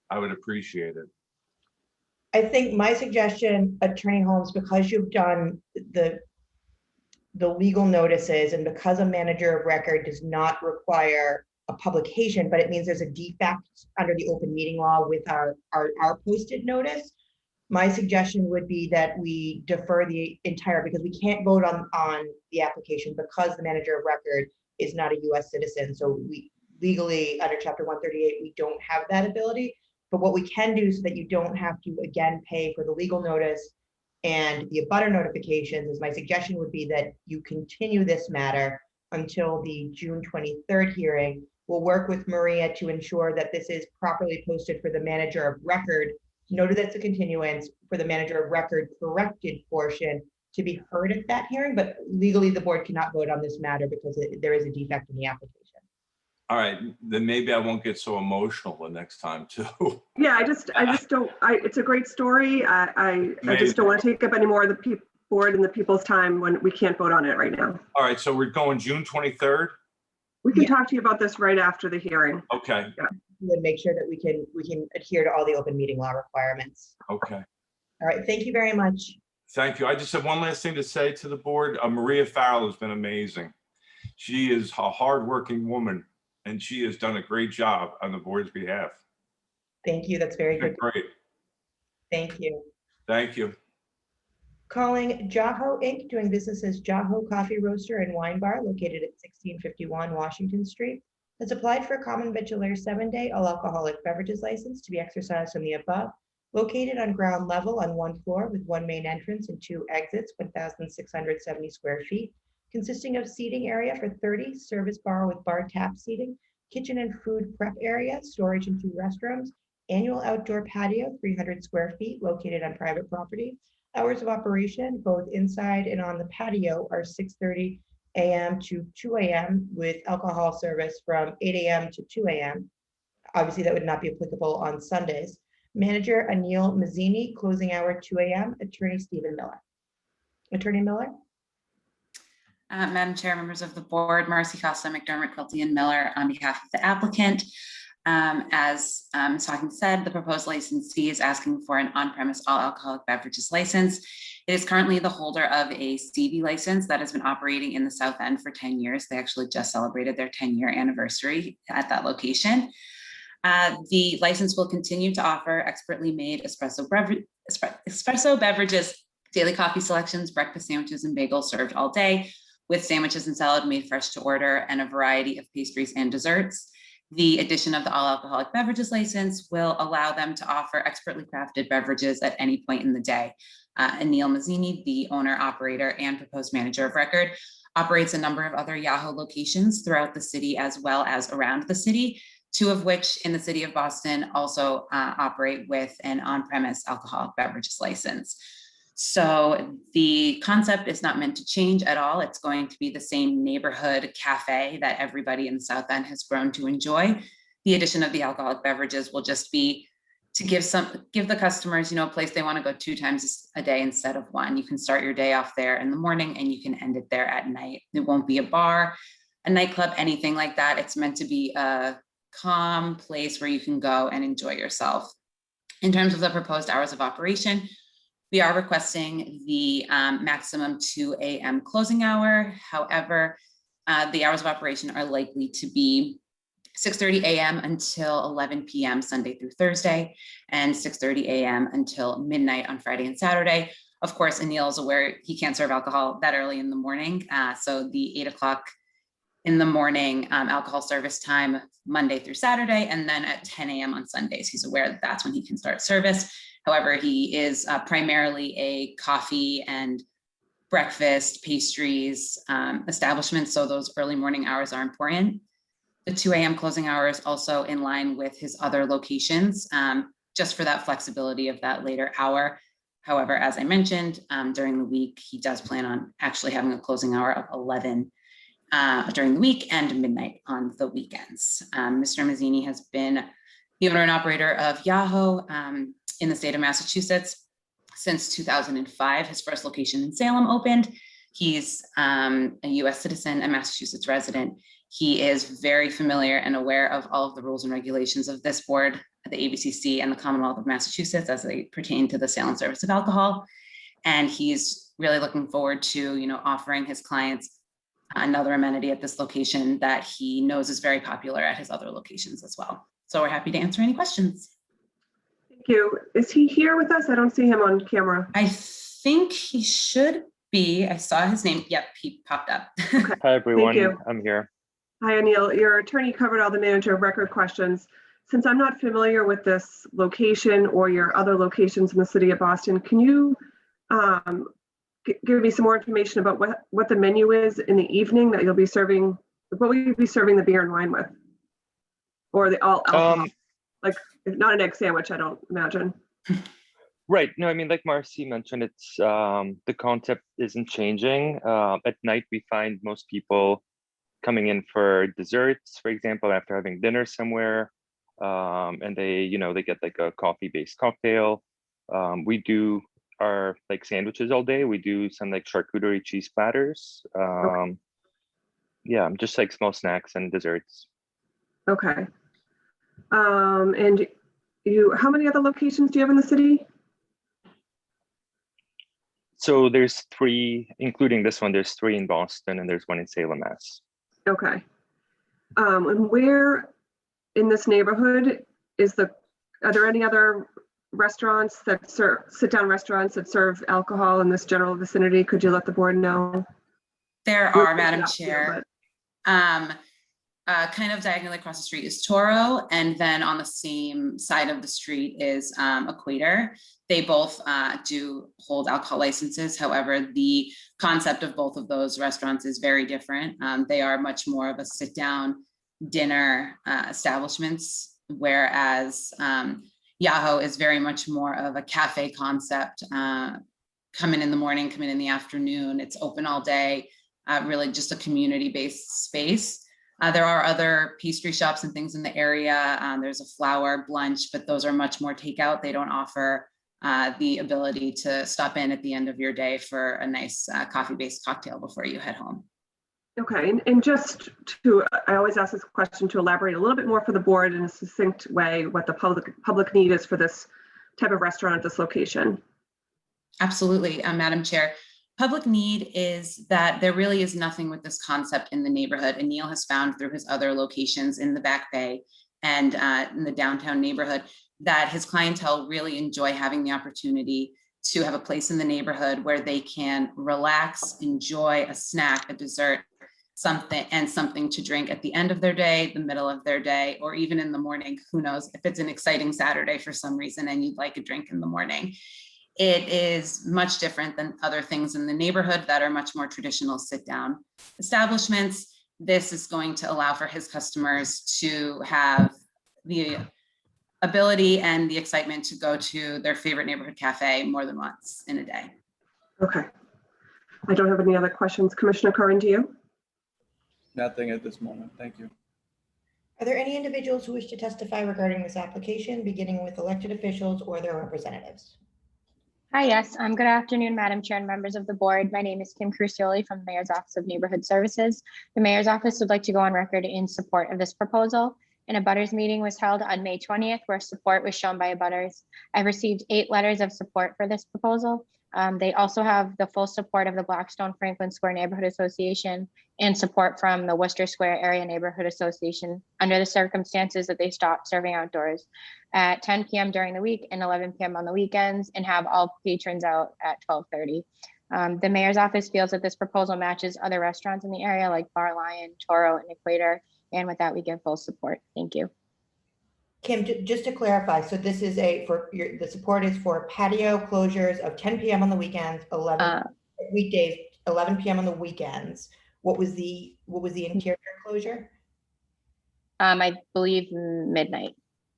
I would appreciate it. I think my suggestion, Attorney Holmes, because you've done the legal notices and because a manager of record does not require a publication, but it means there's a defect under the open meeting law with our posted notice. My suggestion would be that we defer the entire, because we can't vote on the application because the manager of record is not a US citizen. So we legally under chapter 138, we don't have that ability. But what we can do so that you don't have to again pay for the legal notice and the abutter notifications is my suggestion would be that you continue this matter until the June 23rd hearing. We'll work with Maria to ensure that this is properly posted for the manager of record. Noted that's a continuance for the manager of record corrected portion to be heard at that hearing, but legally the board cannot vote on this matter because there is a defect in the application. All right, then maybe I won't get so emotional the next time too. Yeah, I just don't, it's a great story. I just don't want to take up any more of the board and the people's time when we can't vote on it right now. All right, so we're going June 23rd? We can talk to you about this right after the hearing. Okay. Yeah. And make sure that we can adhere to all the open meeting law requirements. Okay. All right, thank you very much. Thank you. I just have one last thing to say to the board. Maria Farrell has been amazing. She is a hardworking woman, and she has done a great job on the board's behalf. Thank you. That's very good. Great. Thank you. Thank you. Calling Jaho Inc., doing business as Jaho Coffee Roaster and Wine Bar located at 1651 Washington Street, has applied for a common victualler 7-day all alcoholic beverages license to be exercised from the above, located on ground level on 1 floor with 1 main entrance and 2 exits, 1,670 square feet, consisting of seating area for 30, service bar with bar tap seating, kitchen and food prep area, storage and 2 restrooms, annual outdoor patio, 300 square feet, located on private property. Hours of operation, both inside and on the patio, are 6:30 a.m. to 2 a.m. with alcohol service from 8 a.m. to 2 a.m. Obviously, that would not be applicable on Sundays. Manager Anil Mazzini, closing hour 2 a.m. Attorney Stephen Miller. Attorney Miller. Madam Chair, members of the board, Marcy Costa, McDermott, Quilty, and Miller on behalf of the applicant. As Ms. Hawkins said, the proposed licensee is asking for an on-premise all alcoholic beverages license. It is currently the holder of a CV license that has been operating in the South End for 10 years. They actually just celebrated their 10-year anniversary at that location. The license will continue to offer expertly made espresso beverages, daily coffee selections, breakfast sandwiches, and bagels served all day, with sandwiches and salad made fresh to order, and a variety of pastries and desserts. The addition of the all alcoholic beverages license will allow them to offer expertly crafted beverages at any point in the day. Anil Mazzini, the owner, operator, and proposed manager of record, operates a number of other Yahoo locations throughout the city as well as around the city, 2 of which in the city of Boston also operate with an on-premise alcoholic beverages license. So the concept is not meant to change at all. It's going to be the same neighborhood cafe that everybody in the South End has grown to enjoy. The addition of the alcoholic beverages will just be to give the customers, a place they want to go 2 times a day instead of 1. You can start your day off there in the morning and you can end it there at night. It won't be a bar, a nightclub, anything like that. It's meant to be a calm place where you can go and enjoy yourself. In terms of the proposed hours of operation, we are requesting the maximum 2 a.m. closing hour. However, the hours of operation are likely to be 6:30 a.m. until 11 p.m. Sunday through Thursday, and 6:30 a.m. until midnight on Friday and Saturday. Of course, Anil is aware he can't serve alcohol that early in the morning. So the 8 o'clock in the morning alcohol service time, Monday through Saturday, and then at 10 a.m. on Sundays. He's aware that that's when he can start service. However, he is primarily a coffee and breakfast, pastries establishment, so those early morning hours are important. The 2 a.m. closing hour is also in line with his other locations, just for that flexibility of that later hour. However, as I mentioned, during the week, he does plan on actually having a closing hour of 11 during the week and midnight on the weekends. Mr. Mazzini has been the owner and operator of Yahoo in the state of Massachusetts since 2005. His first location in Salem opened. He's a US citizen, a Massachusetts resident. He is very familiar and aware of all of the rules and regulations of this board, the ABCC, and the Commonwealth of Massachusetts as they pertain to the sale and service of alcohol. And he's really looking forward to, offering his clients another amenity at this location that he knows is very popular at his other locations as well. So we're happy to answer any questions. Thank you. Is he here with us? I don't see him on camera. I think he should be. I saw his name. Yep, he popped up. Okay. Hi, everyone. Thank you. I'm here. Hi, Anil. Your attorney covered all the manager of record questions. Since I'm not familiar with this location or your other locations in the city of Boston, can you give me some more information about what the menu is in the evening that you'll be serving? What will you be serving the beer and wine with? Or the all alcohol? Like, if not an egg sandwich, I don't imagine. Right. No, I mean, like Marcy mentioned, it's the concept isn't changing. At night, we find most people coming in for desserts, for example, after having dinner somewhere, and they get like a coffee-based cocktail. We do our like sandwiches all day. We do some like charcuterie cheese platters. Yeah, just like small snacks and desserts. Okay. And how many other locations do you have in the city? So there's 3, including this one, there's 3 in Boston and there's 1 in Salem, Mass. Okay. And where in this neighborhood are there any other restaurants that serve, sit-down restaurants that serve alcohol in this general vicinity? Could you let the board know? There are, Madam Chair. Kind of diagonally across the street is Toro, and then on the same side of the street is Equator. They both do hold alcohol licenses. However, the concept of both of those restaurants is very different. They are much more of a sit-down dinner establishments, whereas Yahoo is very much more of a cafe concept. Come in the morning, come in the afternoon. It's open all day, really just a community-based space. There are other pastry shops and things in the area. There's a flower lunch, but those are much more takeout. They don't offer the ability to stop in at the end of your day for a nice coffee-based cocktail before you head home. Okay, and just to, I always ask this question to elaborate a little bit more for the board in a succinct way, what the public need is for this type of restaurant at this location. Absolutely, Madam Chair. Public need is that there really is nothing with this concept in the neighborhood, and Neil has found through his other locations in the Back Bay and in the downtown neighborhood that his clientele really enjoy having the opportunity to have a place in the neighborhood where they can relax, enjoy a snack, a dessert, something to drink at the end of their day, the middle of their day, or even in the morning. Who knows, if it's an exciting Saturday for some reason and you'd like a drink in the morning. It is much different than other things in the neighborhood that are much more traditional sit-down establishments. This is going to allow for his customers to have the ability and the excitement to go to their favorite neighborhood cafe more than once in a day. Okay. I don't have any other questions. Commissioner Curran, do you? Nothing at this moment. Thank you. Are there any individuals who wish to testify regarding this application, beginning with elected officials or their representatives? Hi, yes. Good afternoon, Madam Chair and members of the board. My name is Kim Crucioli from the Mayor's Office of Neighborhood Services. The Mayor's Office would like to go on record in support of this proposal. An abutters meeting was held on May 20th, where support was shown by abutters. I've received 8 letters of support for this proposal. They also have the full support of the Blackstone Franklin Square Neighborhood Association and support from the Worcester Square Area Neighborhood Association under the circumstances that they stop serving outdoors at 10 p.m. during the week and 11 p.m. on the weekends and have all patrons out at 12:30. The Mayor's Office feels that this proposal matches other restaurants in the area like Bar Lion, Toro, and Equator. And with that, we give full support. Thank you. Kim, just to clarify, so this is the support is for patio closures of 10 p.m. on the weekends, 11 weekdays, 11 p.m. on the weekends. What was the interior closure? I believe midnight.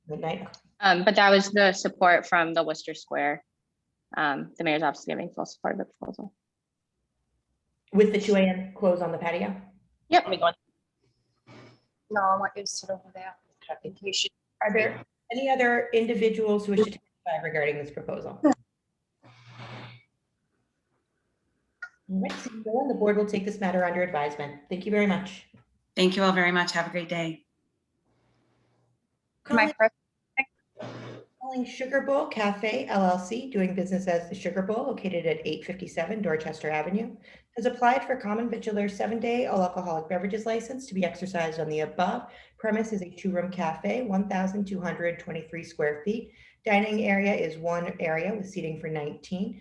Midnight. But that was the support from the Worcester Square. The Mayor's Office is giving full support of the proposal. With the 2 a.m. close on the patio? Yep. Let me go on. No, I want you to sit over there. Are there any other individuals who wish to testify regarding this proposal? All right, seeing no one, the board will take this matter under advisement. Thank you very much. Thank you all very much. Have a great day. Calling Sugar Bowl Cafe LLC, doing business as the Sugar Bowl, located at 857 Dorchester Avenue, has applied for common vitular 7-day all alcoholic beverages license to be exercised on the above premise is a 2-room cafe, 1,223 square feet. Dining area is 1 area with seating for 19.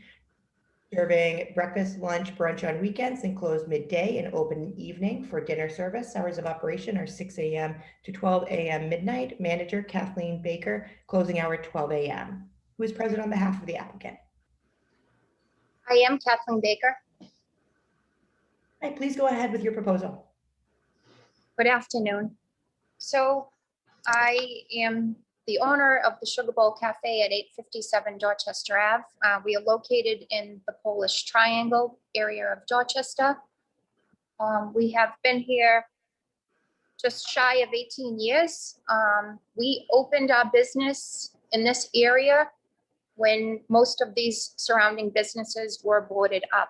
Serving breakfast, lunch, brunch on weekends and closed midday and open evening for dinner service. Hours of operation are 6 a.m. to 12 a.m. midnight. Manager Kathleen Baker, closing hour 12 a.m. Who is present on behalf of the applicant? I am Kathleen Baker. Hi, please go ahead with your proposal. Good afternoon. So I am the owner of the Sugar Bowl Cafe at 857 Dorchester Ave. We are located in the Polish Triangle area of Dorchester. We have been here just shy of 18 years. We opened our business in this area when most of these surrounding businesses were boarded up.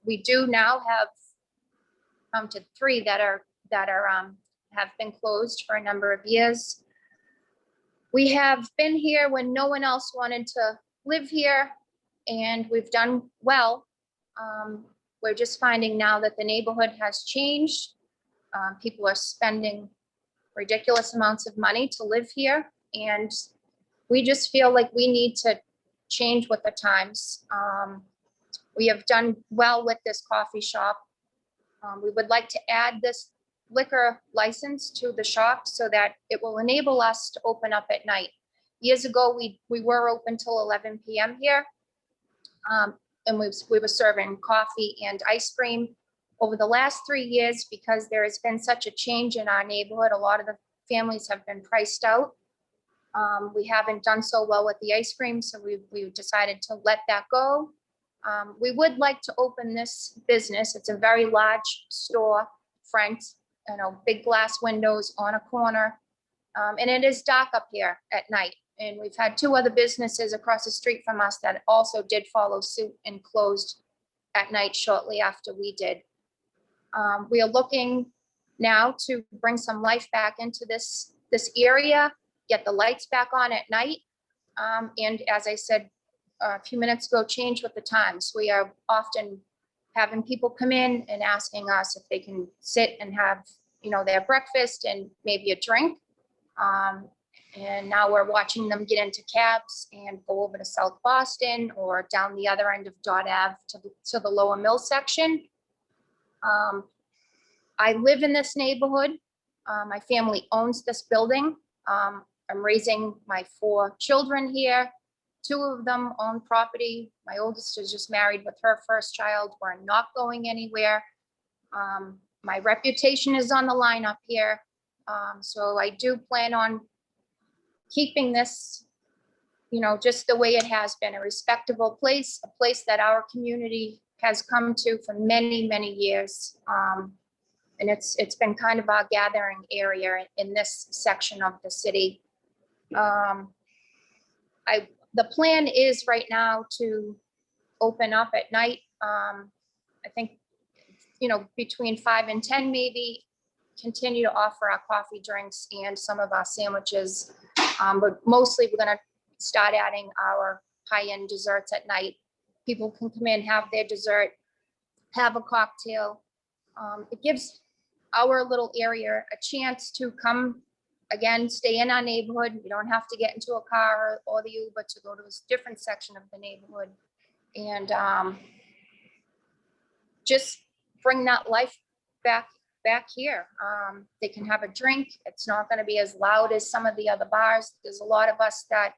We do now have counted 3 that have been closed for a number of years. We have been here when no one else wanted to live here, and we've done well. We're just finding now that the neighborhood has changed. People are spending ridiculous amounts of money to live here, and we just feel like we need to change with the times. We have done well with this coffee shop. We would like to add this liquor license to the shop so that it will enable us to open up at night. Years ago, we were open till 11 p.m. here, and we were serving coffee and ice cream. Over the last 3 years, because there has been such a change in our neighborhood, a lot of the families have been priced out. We haven't done so well with the ice cream, so we decided to let that go. We would like to open this business. It's a very large store front, big glass windows on a corner. And it is dark up here at night. And we've had 2 other businesses across the street from us that also did follow suit and closed at night shortly after we did. We are looking now to bring some life back into this area, get the lights back on at night. And as I said a few minutes ago, change with the times. We are often having people come in and asking us if they can sit and have, their breakfast and maybe a drink. And now we're watching them get into cabs and go over to South Boston or down the other end of Dot Ave to the Lower Mill section. I live in this neighborhood. My family owns this building. I'm raising my 4 children here. 2 of them own property. My oldest is just married with her first child. We're not going anywhere. My reputation is on the line up here. So I do plan on keeping this, just the way it has been, a respectable place, a place that our community has come to for many, many years. And it's been kind of our gathering area in this section of the city. The plan is right now to open up at night. I think, between 5 and 10 maybe, continue to offer our coffee, drinks, and some of our sandwiches. But mostly we're gonna start adding our high-end desserts at night. People can come in, have their dessert, have a cocktail. It gives our little area a chance to come, again, stay in our neighborhood. You don't have to get into a car or the Uber to go to a different section of the neighborhood. And just bring that life back here. They can have a drink. It's not going to be as loud as some of the other bars. There's a lot of us that,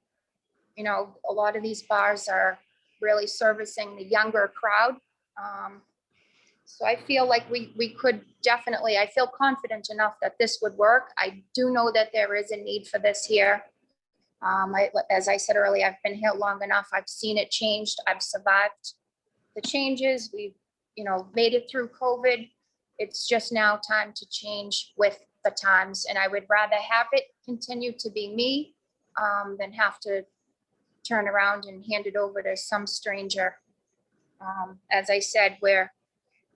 a lot of these bars are really servicing the younger crowd. So I feel like we could definitely, I feel confident enough that this would work. I do know that there is a need for this here. As I said earlier, I've been here long enough. I've seen it changed. I've survived the changes. We've, made it through COVID. It's just now time to change with the times. And I would rather have it continue to be me than have to turn around and hand it over to some stranger. As I said, we're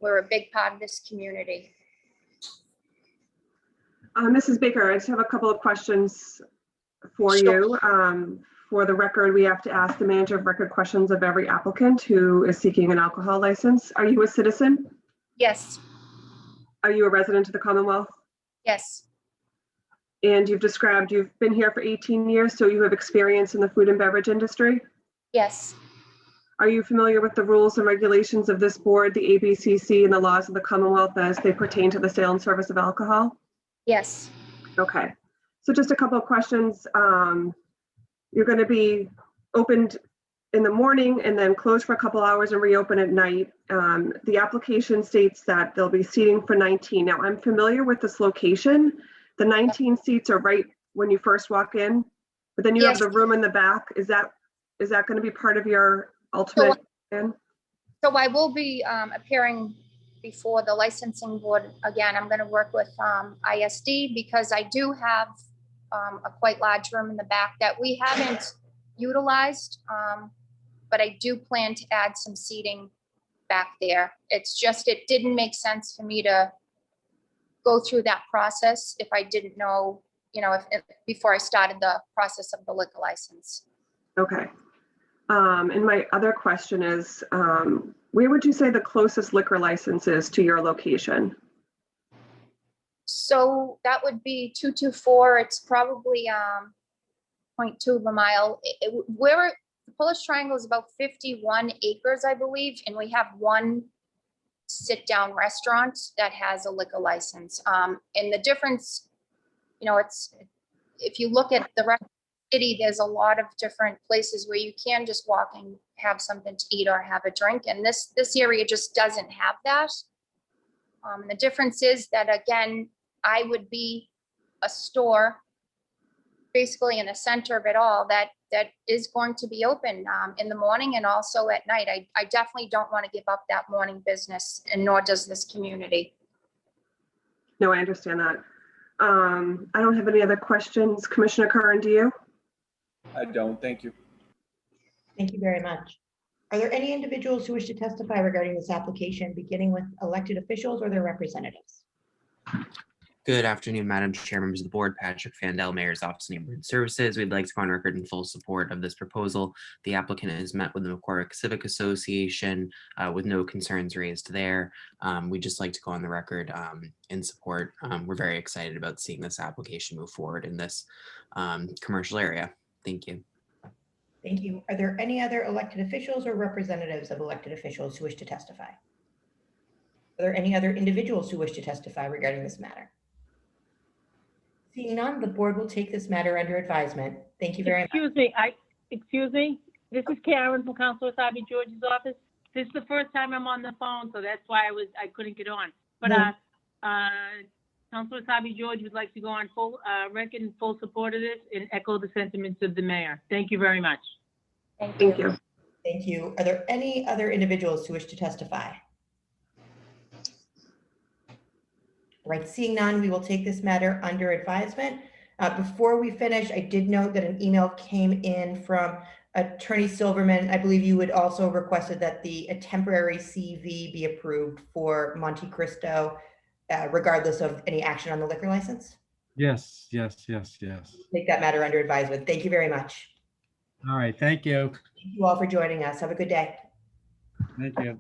a big part of this community. Mrs. Baker, I just have a couple of questions for you. For the record, we have to ask the manager of record questions of every applicant who is seeking an alcohol license. Are you a citizen? Yes. Are you a resident of the Commonwealth? Yes. And you've described you've been here for 18 years, so you have experience in the food and beverage industry? Yes. Are you familiar with the rules and regulations of this board, the ABCC, and the laws of the Commonwealth as they pertain to the sale and service of alcohol? Yes. Okay. So just a couple of questions. You're going to be opened in the morning and then close for a couple hours and reopen at night. The application states that there'll be seating for 19. Now, I'm familiar with this location. The 19 seats are right when you first walk in, but then you have Yes. the room in the back. Is that going to be part of your ultimate plan? So I will be appearing before the licensing board again. I'm going to work with ISD because I do have a quite large room in the back that we haven't utilized, but I do plan to add some seating back there. It's just, it didn't make sense for me to go through that process if I didn't know, if before I started the process of the liquor license. Okay. And my other question is, where would you say the closest liquor license is to your location? So that would be 224. It's probably 0.2 of a mile. Where the Polish Triangle is about 51 acres, I believe, and we have one sit-down restaurant that has a liquor license. And the difference, it's, if you look at the rest of the city, there's a lot of different places where you can just walk and have something to eat or have a drink. And this area just doesn't have that. The difference is that, again, I would be a store basically in the center of it all that is going to be open in the morning and also at night. I definitely don't want to give up that morning business, and nor does this community. No, I understand that. I don't have any other questions. Commissioner Curran, do you? I don't, thank you. Thank you very much. Are there any individuals who wish to testify regarding this application, beginning with elected officials or their representatives? Good afternoon, Madam Chair, members of the board. Patrick Fandel, Mayor's Office of Neighborhood Services. We'd like to go on record in full support of this proposal. The applicant has met with the Macquarie Civic Association with no concerns raised there. We'd just like to go on the record in support. We're very excited about seeing this application move forward in this commercial area. Thank you. Thank you. Are there any other elected officials or representatives of elected officials who wish to testify? Are there any other individuals who wish to testify regarding this matter? Seeing none, the board will take this matter under advisement. Thank you very much. Excuse me. This is Karen from Councilor Sabi George's office. This is the first time I'm on the phone, so that's why I couldn't get on. But Councilor Sabi George would like to go on full record in full support of this and echo the sentiments of the mayor. Thank you very much. Thank you. Thank you. Are there any other individuals who wish to testify? Right, seeing none, we will take this matter under advisement. Before we finish, I did note that an email came in from Attorney Silverman. I believe you had also requested that a temporary CV be approved for Monte Cristo, regardless of any action on the liquor license. Yes. Take that matter under advisement. Thank you very much. All right, thank you. Thank you all for joining us. Have a good day. Thank you.